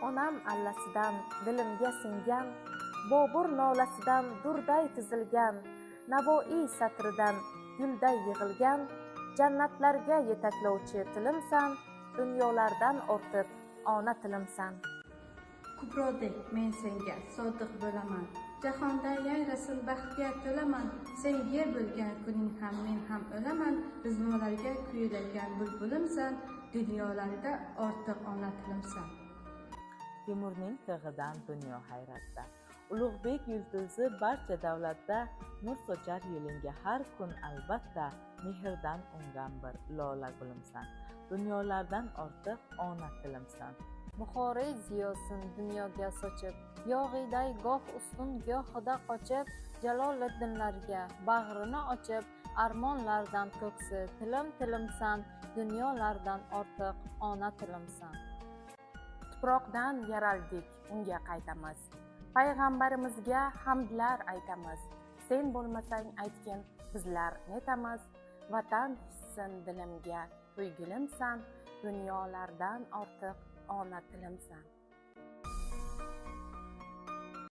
onam allasidan dilimga singan, Bobur nolasidan durday tizilgan, Navoiy satridan gulday yig'ilgan, jannatlarga yetaklovchi tilimsan, dunyolardan ortiq ona tilimsan. Kubrodek men senga sodiq bo'laman, jahonda yayrasin baxtga to'laman, sen yer bo'lgan kuning ham men ham o'laman, rizmolarga kuyilgan bulbulimsan, dunyolarda ortiq ona tilimsan. Temurning tig'idan dunyo hayratda, Ulug'bek yulduzi barcha davlatda, nur sochar yo'lingga har kun albatta, mehrdan ungan bir lola gulimsan, dunyolardan ortiq ona tilimsan. Buxoriy ziyosin dunyoga sochib, yog'iyday goh ustun gohida qochib, Jaloliddinlarga bag'rini ochib, armonlardan ko'ksi tilimsan, dunyolardan ortiq ona tilimsan. Tuproqdan yaraldik, unga qaytamiz, payg'ambarimizga hamdlar aytamiz, sen bo'lmasang aytgin bizlar netamiz, vatan hissin dilimga to'ygilimsan, dunyolardan ortiq ona tilimsan.